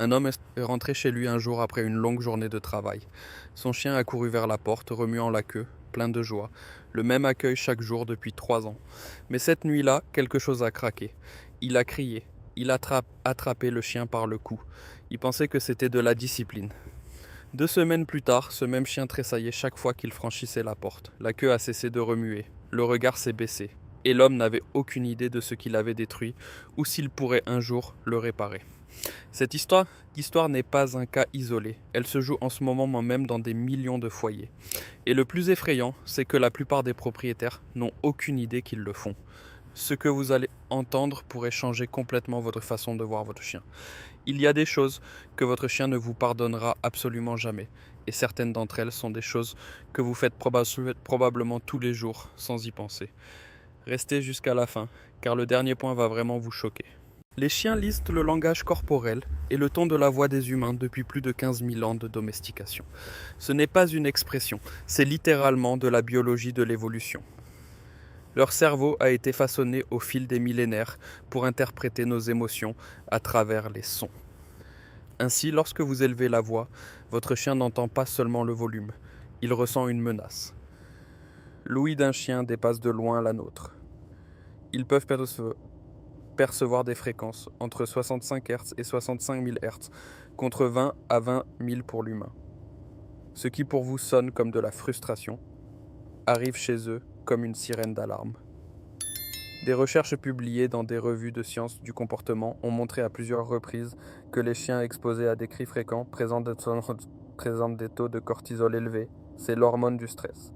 Un homme est rentré chez lui un jour après une longue journée de travail. Son chien a couru vers la porte, remuant la queue, plein de joie. Le même accueil chaque jour depuis 3 ans. Mais cette nuit-là, quelque chose a craqué. Il a crié. Il a attrapé le chien par le cou. Il pensait que c'était de la discipline. 2 semaines plus tard, ce même chien tressaillait chaque fois qu'il franchissait la porte. La queue a cessé de remuer. Le regard s'est baissé. Et l'homme n'avait aucune idée de ce qu'il avait détruit ou s'il pourrait un jour le réparer. Cette histoire n'est pas un cas isolé. Elle se joue en ce moment même dans des millions de foyers. Et le plus effrayant, c'est que la plupart des propriétaires n'ont aucune idée qu'ils le font. Ce que vous allez entendre pourrait changer complètement votre façon de voir votre chien. Il y a des choses que votre chien ne vous pardonnera absolument jamais. Et certaines d'entre elles sont des choses que vous faites probablement tous les jours sans y penser. Restez jusqu'à la fin, car le dernier point va vraiment vous choquer. Les chiens lisent le langage corporel et le ton de la voix des humains depuis plus de 15 000 ans de domestication. Ce n'est pas une expression, c'est littéralement de la biologie de l'évolution. Leur cerveau a été façonné au fil des millénaires pour interpréter nos émotions à travers les sons. Ainsi, lorsque vous élevez la voix, votre chien n'entend pas seulement le volume, il ressent une menace. L'ouïe d'un chien dépasse de loin la nôtre. Ils peuvent percevoir des fréquences entre 65 Hz et 65 000 Hz, contre 20 à 20 000 pour l'humain. Ce qui pour vous sonne comme de la frustration, arrive chez eux comme une sirène d'alarme. Des recherches publiées dans des revues de sciences du comportement ont montré à plusieurs reprises que les chiens exposés à des cris fréquents présentent des taux de cortisol élevés, c'est l'hormone du stress,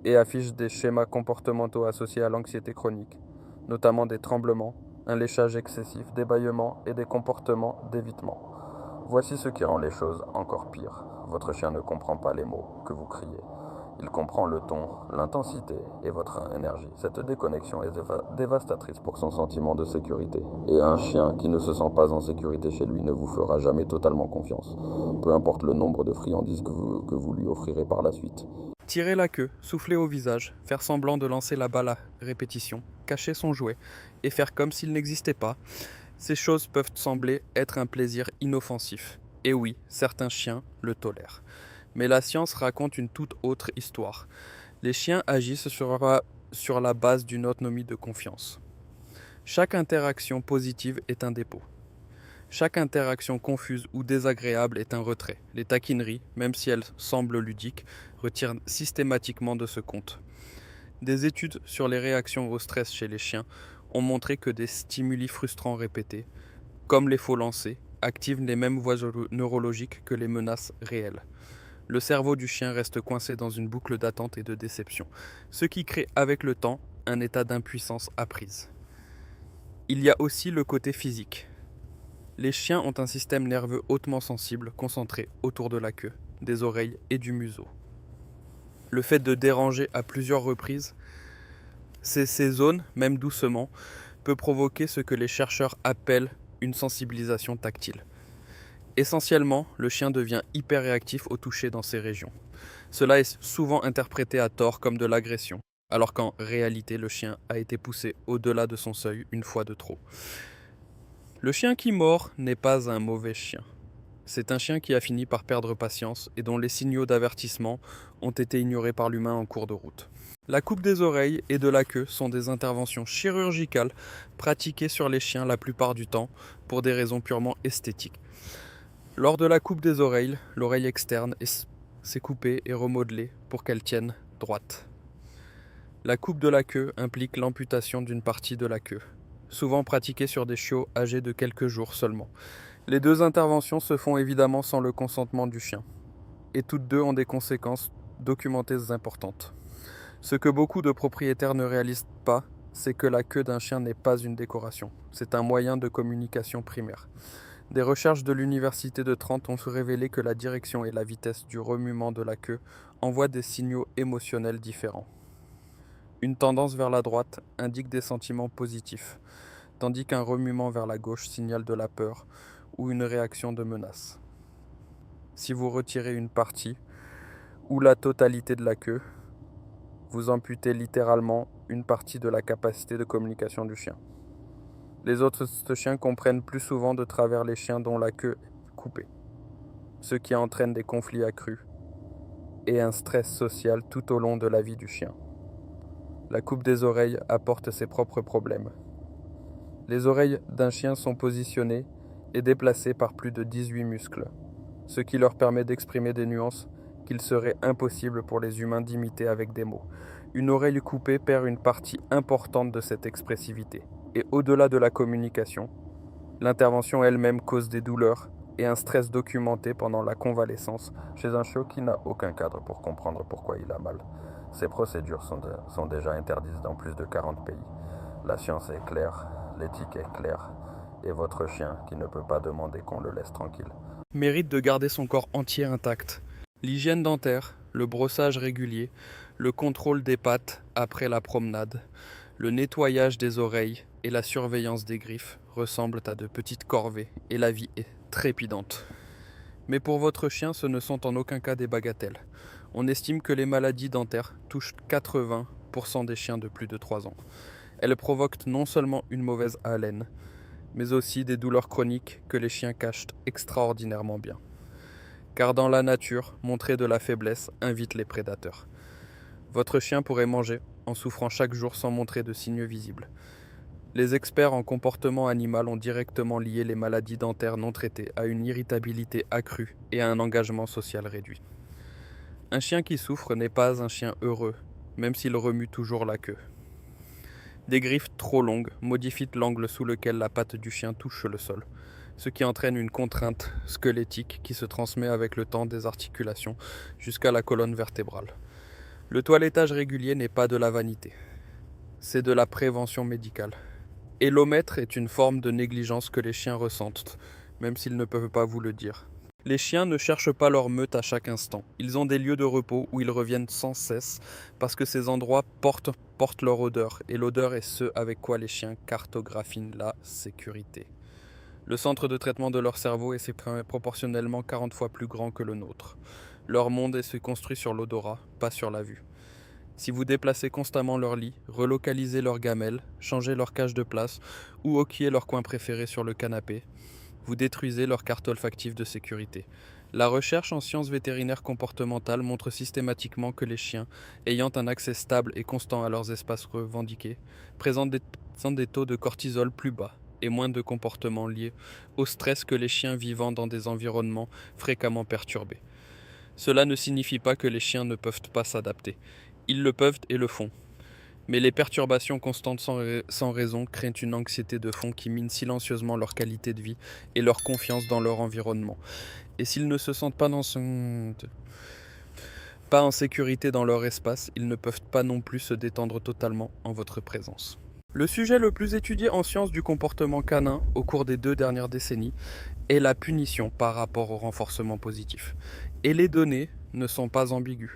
et affichent des schémas comportementaux associés à l'anxiété chronique, notamment des tremblements, un léchage excessif, des bâillements et des comportements d'évitement. Voici ce qui rend les choses encore pires. Votre chien ne comprend pas les mots que vous criez. Il comprend le ton, l'intensité et votre énergie. Cette déconnexion est dévastatrice pour son sentiment de sécurité. Et un chien qui ne se sent pas en sécurité chez lui ne vous fera jamais totalement confiance, peu importe le nombre de friandises que vous lui offrirez par la suite. Tirer la queue, souffler au visage, faire semblant de lancer la balle à répétition, cacher son jouet et faire comme s'il n'existait pas, ces choses peuvent sembler être un plaisir inoffensif. Et oui, certains chiens le tolèrent. Mais la science raconte une toute autre histoire. Les chiens agissent sur la base d'une autonomie de confiance. Chaque interaction positive est un dépôt. Chaque interaction confuse ou désagréable est un retrait. Les taquineries, même si elles semblent ludiques, retirent systématiquement de ce compte. Des études sur les réactions au stress chez les chiens ont montré que des stimuli frustrants répétés, comme les faux lancers, activent les mêmes voies neurologiques que les menaces réelles. Le cerveau du chien reste coincé dans une boucle d'attente et de déception, ce qui crée avec le temps un état d'impuissance apprise. Il y a aussi le côté physique. Les chiens ont un système nerveux hautement sensible concentré autour de la queue, des oreilles et du museau. Le fait de déranger à plusieurs reprises ces zones, même doucement, peut provoquer ce que les chercheurs appellent une sensibilisation tactile. Essentiellement, le chien devient hyper réactif au toucher dans ces régions. Cela est souvent interprété à tort comme de l'agression, alors qu'en réalité le chien a été poussé au-delà de son seuil une fois de trop. Le chien qui mord n'est pas un mauvais chien. C'est un chien qui a fini par perdre patience et dont les signaux d'avertissement ont été ignorés par l'humain en cours de route. La coupe des oreilles et de la queue sont des interventions chirurgicales pratiquées sur les chiens la plupart du temps pour des raisons purement esthétiques. Lors de la coupe des oreilles, l'oreille externe s'est coupée et remodelée pour qu'elle tienne droite. La coupe de la queue implique l'amputation d'une partie de la queue, souvent pratiquée sur des chiots âgés de quelques jours seulement. Les deux interventions se font évidemment sans le consentement du chien, et toutes deux ont des conséquences documentées importantes. Ce que beaucoup de propriétaires ne réalisent pas, c'est que la queue d'un chien n'est pas une décoration, c'est un moyen de communication primaire. Des recherches de l'Université de Trent ont révélé que la direction et la vitesse du remuement de la queue envoient des signaux émotionnels différents. Une tendance vers la droite indique des sentiments positifs, tandis qu'un remuement vers la gauche signale de la peur ou une réaction de menace. Si vous retirez une partie ou la totalité de la queue, vous amputez littéralement une partie de la capacité de communication du chien. Les autres chiens comprennent plus souvent de travers les chiens dont la queue coupées, ce qui entraîne des conflits accrus et un stress social tout au long de la vie du chien. La coupe des oreilles apporte ses propres problèmes. Les oreilles d'un chien sont positionnées et déplacées par plus de 18 muscles, ce qui leur permet d'exprimer des nuances qu'il serait impossible pour les humains d'imiter avec des mots. Une oreille coupée perd une partie importante de cette expressivité. Et au-delà de la communication, l'intervention elle-même cause des douleurs et un stress documenté pendant la convalescence chez un chiot qui n'a aucun cadre pour comprendre pourquoi il a mal. Ces procédures sont déjà interdites dans plus de 40 pays. La science est claire, l'éthique est claire, et votre chien, qui ne peut pas demander qu'on le laisse tranquille, mérite de garder son corps entier intact. L'hygiène dentaire, le brossage régulier, le contrôle des pattes après la promenade, le nettoyage des oreilles et la surveillance des griffes ressemblent à de petites corvées et la vie est trépidante. Mais pour votre chien, ce ne sont en aucun cas des bagatelles. On estime que les maladies dentaires touchent 80% des chiens de plus de 3 ans. Elles provoquent non seulement une mauvaise haleine, mais aussi des douleurs chroniques que les chiens cachent extraordinairement bien. Car dans la nature, montrer de la faiblesse invite les prédateurs. Votre chien pourrait manger en souffrant chaque jour sans montrer de signes visibles. Les experts en comportement animal ont directement lié les maladies dentaires non traitées à une irritabilité accrue et à un engagement social réduit. Un chien qui souffre n'est pas un chien heureux, même s'il remue toujours la queue. Des griffes trop longues modifient l'angle sous lequel la patte du chien touche le sol, ce qui entraîne une contrainte squelettique qui se transmet avec le temps des articulations jusqu'à la colonne vertébrale. Le toilettage régulier n'est pas de la vanité, c'est de la prévention médicale. Et l'omettre est une forme de négligence que les chiens ressentent, même s'ils ne peuvent pas vous le dire. Les chiens ne cherchent pas leur meute à chaque instant. Ils ont des lieux de repos où ils reviennent sans cesse parce que ces endroits portent leur odeur et l'odeur est ce avec quoi les chiens cartographient la sécurité. Le centre de traitement de leur cerveau est proportionnellement 40 fois plus grand que le nôtre. Leur monde se construit sur l'odorat, pas sur la vue. Si vous déplacez constamment leur lit, relocalisez leurs gamelles, changez leur cage de place ou hoquiez leur coin préféré sur le canapé, vous détruisez leur carte olfactive de sécurité. La recherche en sciences vétérinaires comportementales montre systématiquement que les chiens, ayant un accès stable et constant à leurs espaces revendiqués, présentent des taux de cortisol plus bas et moins de comportements liés au stress que les chiens vivant dans des environnements fréquemment perturbés. Cela ne signifie pas que les chiens ne peuvent pas s'adapter. Ils le peuvent et le font. Mais les perturbations constantes sans raison créent une anxiété de fond qui mine silencieusement leur qualité de vie et leur confiance dans leur environnement. Et s'ils ne se sentent pas en sécurité dans leur espace, ils ne peuvent pas non plus se détendre totalement en votre présence. Le sujet le plus étudié en sciences du comportement canin au cours des 2 dernières décennies est la punition par rapport au renforcement positif. Et les données ne sont pas ambiguës.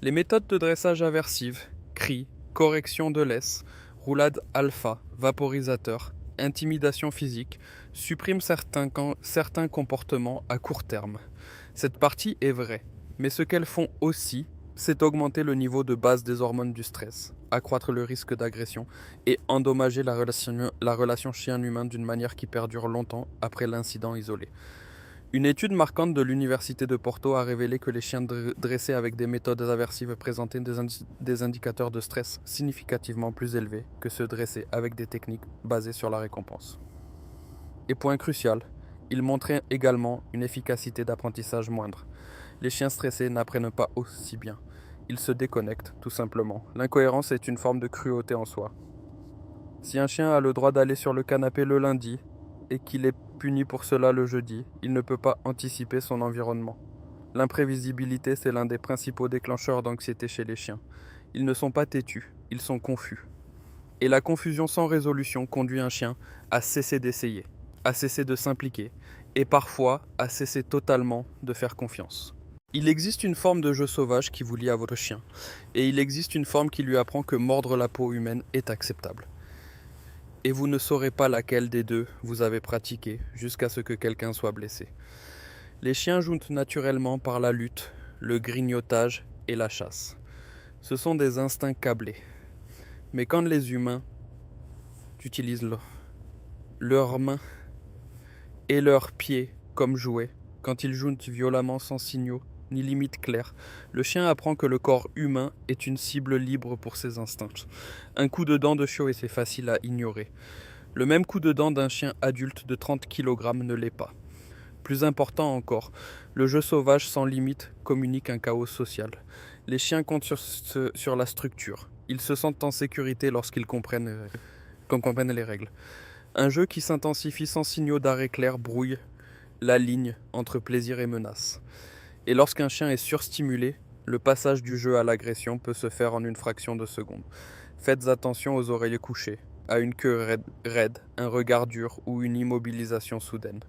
Les méthodes de dressage aversives, cris, correction de laisse, roulade alpha, vaporisateur, intimidation physique, suppriment certains comportements à court terme. Cette partie est vraie, mais ce qu'elles font aussi, c'est augmenter le niveau de base des hormones du stress, accroître le risque d'agression et endommager la relation chien-humain d'une manière qui perdure longtemps après l'incident isolé. Une étude marquante de l'Université de Porto a révélé que les chiens dressés avec des méthodes aversives présentaient des indicateurs de stress significativement plus élevés que ceux dressés avec des techniques basées sur la récompense. Et point crucial, ils montraient également une efficacité d'apprentissage moindre. Les chiens stressés n'apprennent pas aussi bien. Ils se déconnectent, tout simplement. L'incohérence est une forme de cruauté en soi. Si un chien a le droit d'aller sur le canapé le lundi, et qu'il est puni pour cela le jeudi, il ne peut pas anticiper son environnement. L'imprévisibilité, c'est l'un des principaux déclencheurs d'anxiété chez les chiens. Ils ne sont pas têtus, ils sont confus. Et la confusion sans résolution conduit un chien à cesser d'essayer, à cesser de s'impliquer, et parfois à cesser totalement de faire confiance. Il existe une forme de jeu sauvage qui vous lie à votre chien, et il existe une forme qui lui apprend que mordre la peau humaine est acceptable. Et vous ne saurez pas laquelle des deux vous avez pratiqué jusqu'à ce que quelqu'un soit blessé. Les chiens jouent naturellement par la lutte, le grignotage et la chasse. Ce sont des instincts câblés. Mais quand les humains utilisent leurs mains et leurs pieds comme jouets, quand il joue violemment sans signaux ni limite claire, le chien apprend que le corps humain est une cible libre pour ses instincts. Un coup de dent de chiot est facile à ignorer. Le même coup de dent d'un chien adulte de 30 kg ne l'est pas. Plus important encore, le jeu sauvage sans limite communique un chaos social. Les chiens comptent sur la structure. Ils se sentent en sécurité lorsqu'ils comprennent les règles. Un jeu qui s'intensifie sans signaux d'arrêt clair brouille la ligne entre plaisir et menace. Et lorsqu'un chien est surstimulé, le passage du jeu à l'agression peut se faire en une fraction de seconde. Faites attention aux oreilles couchées, à une queue raide, un regard dur ou une immobilisation soudaine.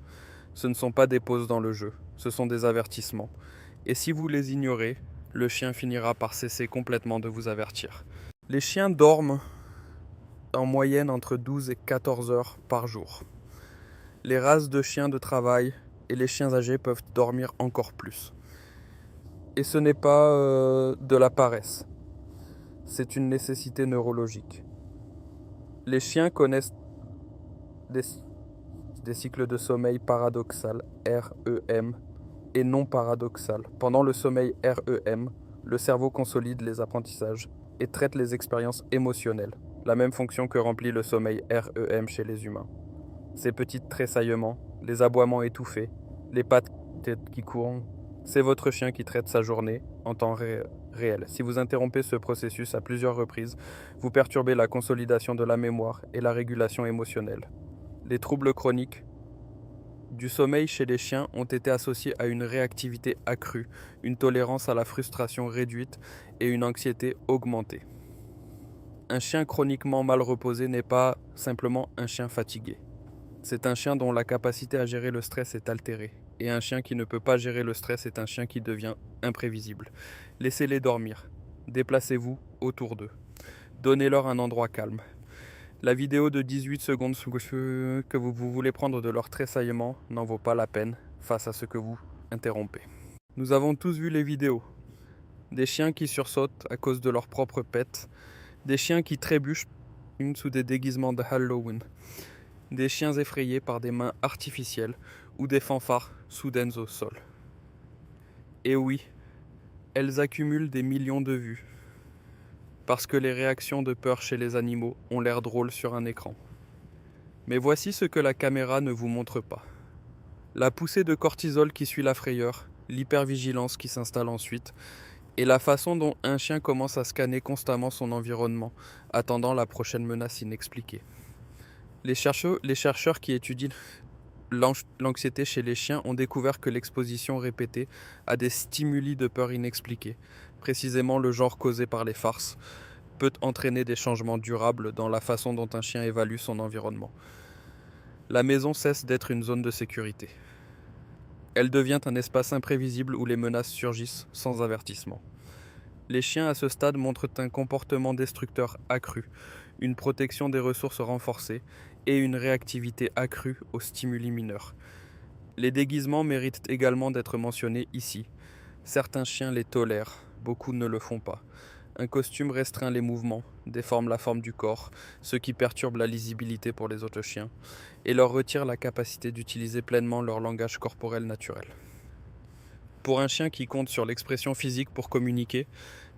Ce ne sont pas des pauses dans le jeu, ce sont des avertissements. Et si vous les ignorez, le chien finira par cesser complètement de vous avertir. Les chiens dorment en moyenne entre 12 et 14 heures par jour. Les races de chiens de travail et les chiens âgés peuvent dormir encore plus. Et ce n'est pas de la paresse, c'est une nécessité neurologique. Les chiens connaissent des cycles de sommeil paradoxal, REM, et non paradoxal. Pendant le sommeil REM, le cerveau consolide les apprentissages et traite les expériences émotionnelles, la même fonction que remplit le sommeil REM chez les humains. Ces petits tressaillements, les aboiements étouffés, les pattes qui courent, c'est votre chien qui traite sa journée en temps réel. Si vous interrompez ce processus à plusieurs reprises, vous perturbez la consolidation de la mémoire et la régulation émotionnelle. Les troubles chroniques du sommeil chez les chiens ont été associés à une réactivité accrue, une tolérance à la frustration réduite et une anxiété augmentée. Un chien chroniquement mal reposé n'est pas simplement un chien fatigué. C'est un chien dont la capacité à gérer le stress est altérée. Et un chien qui ne peut pas gérer le stress est un chien qui devient imprévisible. Laissez-les dormir. Déplacez-vous autour d'eux. Donnez-leur un endroit calme. La vidéo de 18 secondes que vous voulez prendre de leur tressaillement n'en vaut pas la peine face à ce que vous interrompez. Nous avons tous vu les vidéos. Des chiens qui sursautent à cause de leur propre pet. Des chiens qui trébuchent sous des déguisements de Halloween. Des chiens effrayés par des mains artificielles ou des fanfares soudaines au sol. Et oui, elles accumulent des millions de vues, parce que les réactions de peur chez les animaux ont l'air drôles sur un écran. Mais voici ce que la caméra ne vous montre pas. La poussée de cortisol qui suit la frayeur, l'hypervigilance qui s'installe ensuite, et la façon dont un chien commence à scanner constamment son environnement, attendant la prochaine menace inexpliquée. Les chercheurs qui étudient l'anxiété chez les chiens ont découvert que l'exposition répétée à des stimuli de peur inexpliqués, précisément le genre causé par les farces, peut entraîner des changements durables dans la façon dont un chien évalue son environnement. La maison cesse d'être une zone de sécurité. Elle devient un espace imprévisible où les menaces surgissent sans avertissement. Les chiens à ce stade montrent un comportement destructeur accru, une protection des ressources renforcée et une réactivité accrue aux stimuli mineurs. Les déguisements méritent également d'être mentionnés ici. Certains chiens les tolèrent, beaucoup ne le font pas. Un costume restreint les mouvements, déforme la forme du corps, ce qui perturbe la lisibilité pour les autres chiens, et leur retire la capacité d'utiliser pleinement leur langage corporel naturel. Pour un chien qui compte sur l'expression physique pour communiquer,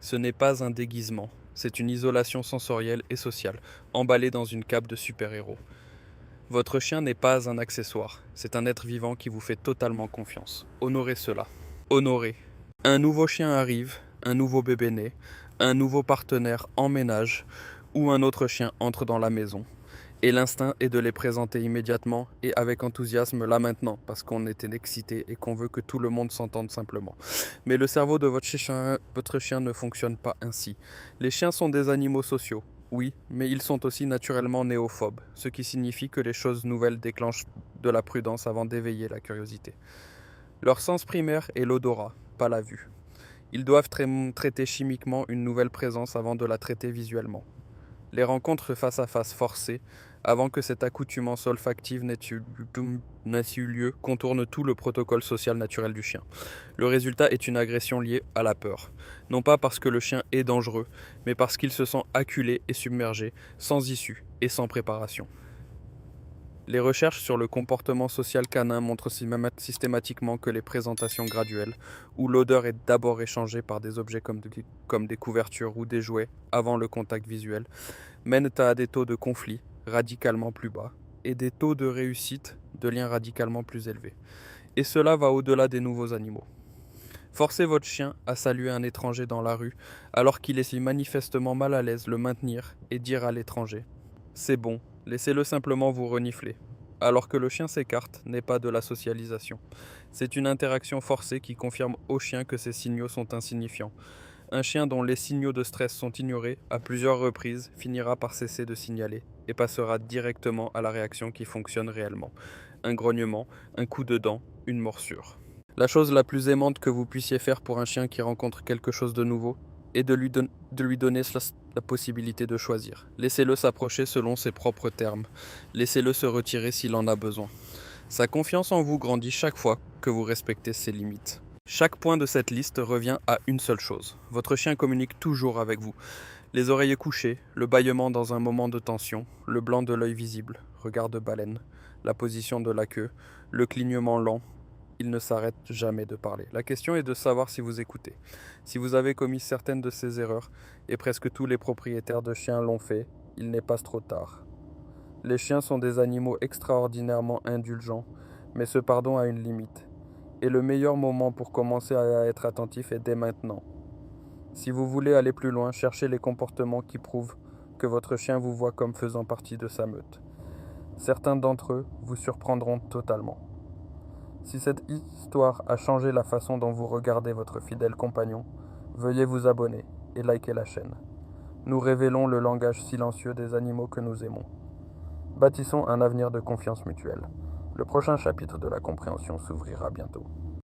ce n'est pas un déguisement, c'est une isolation sensorielle et sociale, emballée dans une cape de super-héros. Votre chien n'est pas un accessoire, c'est un être vivant qui vous fait totalement confiance. Honorez cela. Honorez. Un nouveau chien arrive, un nouveau bébé naît, un nouveau partenaire emménage ou un autre chien entre dans la maison. Et l'instinct est de les présenter immédiatement et avec enthousiasme là maintenant, parce qu'on était excité et qu'on veut que tout le monde s'entende simplement. Mais le cerveau de votre chien ne fonctionne pas ainsi. Les chiens sont des animaux sociaux, oui, mais ils sont aussi naturellement néophobes, ce qui signifie que les choses nouvelles déclenchent de la prudence avant d'éveiller la curiosité. Leur sens primaire est l'odorat, pas la vue. Ils doivent traiter chimiquement une nouvelle présence avant de la traiter visuellement. Les rencontres face à face forcées, avant que cette accoutumance olfactive n'ait eu lieu, contournent tout le protocole social naturel du chien. Le résultat est une agression liée à la peur. Non pas parce que le chien est dangereux, mais parce qu'il se sent acculé et submergé, sans issue et sans préparation. Les recherches sur le comportement social canin montrent systématiquement que les présentations graduelles, où l'odeur est d'abord échangée par des objets comme des couvertures ou des jouets avant le contact visuel, mènent à des taux de conflit radicalement plus bas et des taux de réussite de liens radicalement plus élevés. Et cela va au-delà des nouveaux animaux. Forcer votre chien à saluer un étranger dans la rue alors qu'il est si manifestement mal à l'aise, le maintenir et dire à l'étranger « c'est bon, laissez-le simplement vous renifler », alors que le chien s'écarte n'est pas de la socialisation. C'est une interaction forcée qui confirme au chien que ces signaux sont insignifiants. Un chien dont les signaux de stress sont ignorés à plusieurs reprises finira par cesser de signaler et passera directement à la réaction qui fonctionne réellement. Un grognement, un coup de dent, une morsure. La chose la plus aimante que vous puissiez faire pour un chien qui rencontre quelque chose de nouveau est de lui donner la possibilité de choisir. Laissez-le s'approcher selon ses propres termes. Laissez-le se retirer s'il en a besoin. Sa confiance en vous grandit chaque fois que vous respectez ses limites. Chaque point de cette liste revient à une seule chose. Votre chien communique toujours avec vous. Les oreilles couchées, le bâillement dans un moment de tension, le blanc de l'œil visible, regard de baleine, la position de la queue, le clignement lent. Il ne s'arrête jamais de parler. La question est de savoir si vous écoutez. Si vous avez commis certaines de ces erreurs, et presque tous les propriétaires de chiens l'ont fait, il n'est pas trop tard. Les chiens sont des animaux extraordinairement indulgents, mais ce pardon a une limite. Et le meilleur moment pour commencer à être attentif est dès maintenant. Si vous voulez aller plus loin, cherchez les comportements qui prouvent que votre chien vous voit comme faisant partie de sa meute. Certains d'entre eux vous surprendront totalement. Si cette histoire a changé la façon dont vous regardez votre fidèle compagnon, veuillez vous abonner et liker la chaîne. Nous révélons le langage silencieux des animaux que nous aimons. Bâtissons un avenir de confiance mutuelle. Le prochain chapitre de la compréhension s'ouvrira bientôt.